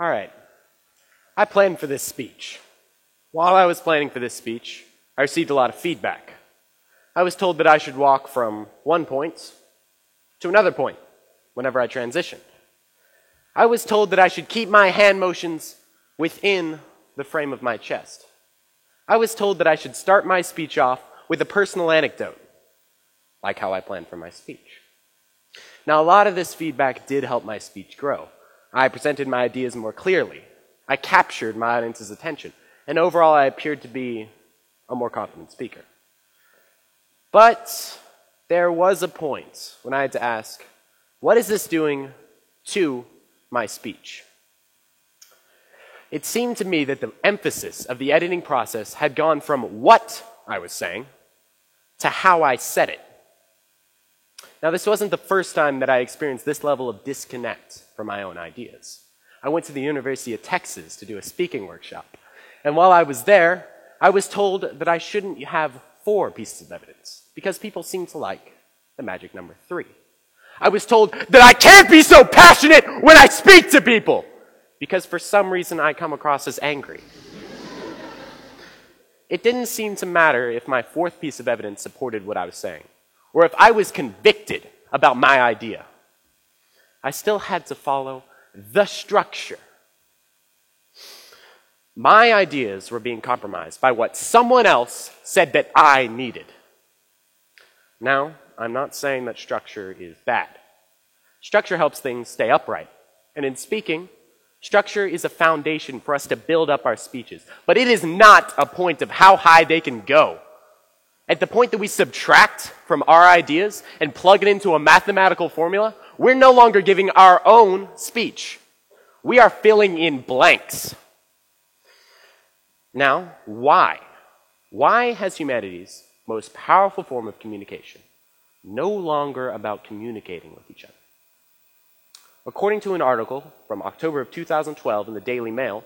All right. I planned for this speech. While I was planning for this speech, I received a lot of feedback. I was told that I should walk from one point to another point whenever I transitioned. I was told that I should keep my hand motions within the frame of my chest. I was told that I should start my speech off with a personal anecdote, like how I planned for my speech. Now, a lot of this feedback did help my speech grow. I presented my ideas more clearly. I captured my audience's attention, and overall I appeared to be a more confident speaker. But there was a point when I had to ask, what is this doing to my speech? It seemed to me that the emphasis of the editing process had gone from what I was saying to how I said it. Now, this wasn't the first time that I experienced this level of disconnect from my own ideas. I went to the University of Texas to do a speaking workshop, and while I was there, I was told that I shouldn't have 4 pieces of evidence because people seem to like the magic number 3. I was told that I can't be so passionate when I speak to people because for some reason I come across as angry. It didn't seem to matter if my 4th piece of evidence supported what I was saying, or if I was convicted about my idea. I still had to follow the structure. My ideas were being compromised by what someone else said that I needed. Now, I'm not saying that structure is bad. Structure helps things stay upright. And in speaking, structure is a foundation for us to build up our speeches. But it is not a point of how high they can go. At the point that we subtract from our ideas and plug it into a mathematical formula, we're no longer giving our own speech. We are filling in blanks. Now, why? Why has humanity's most powerful form of communication no longer about communicating with each other? According to an article from October of 2012 in the Daily Mail,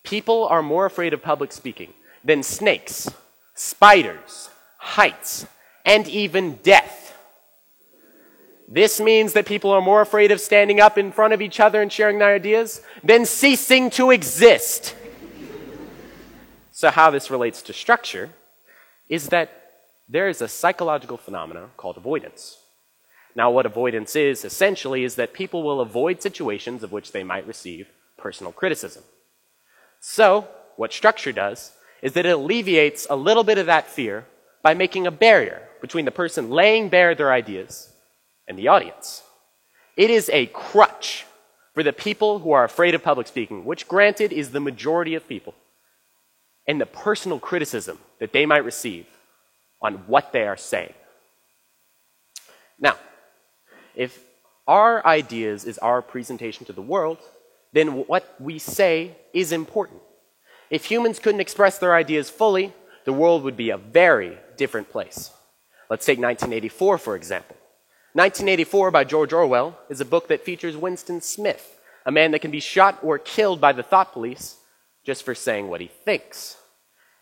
people are more afraid of public speaking than snakes, spiders, heights, and even death. This means that people are more afraid of standing up in front of each other and sharing their ideas than ceasing to exist. So how this relates to structure is that there is a psychological phenomenon called avoidance. Now, what avoidance is, essentially, is that people will avoid situations of which they might receive personal criticism. So, what structure does is that it alleviates a little bit of that fear by making a barrier between the person laying bare their ideas and the audience. It is a crutch for the people who are afraid of public speaking, which granted is the majority of people, and the personal criticism that they might receive on what they are saying. Now, if our ideas is our presentation to the world, then what we say is important. If humans couldn't express their ideas fully, the world would be a very different place. Let's take 1984, for example. 1984 by George Orwell is a book that features Winston Smith, a man that can be shot or killed by the thought police just for saying what he thinks.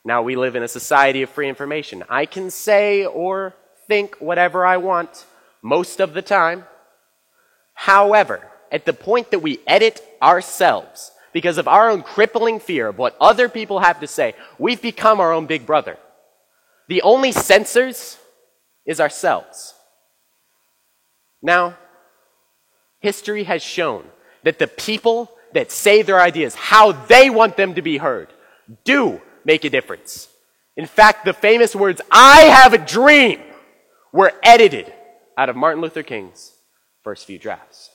Now we live in a society of free information. I can say or think whatever I want most of the time. However, at the point that we edit ourselves because of our own crippling fear of what other people have to say, we've become our own big brother. The only censors is ourselves. Now, history has shown that the people that say their ideas, how they want them to be heard, do make a difference. In fact, the famous words, "I have a dream," were edited out of Martin Luther King's first few drafts.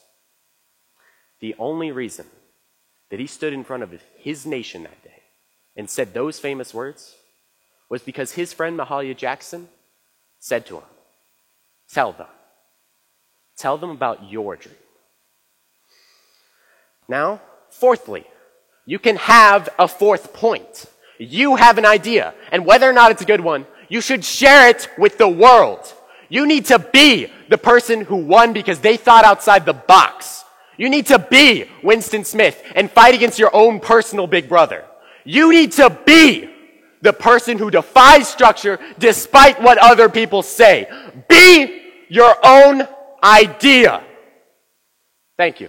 The only reason that he stood in front of his nation that day and said those famous words was because his friend Mahalia Jackson said to him, tell them about your dream. Now, fourthly, you can have a 4th point. You have an idea, and whether or not it's a good one, you should share it with the world. You need to be the person who won because they thought outside the box. You need to be Winston Smith and fight against your own personal big brother. You need to be the person who defies structure despite what other people say. Be your own idea. Thank you.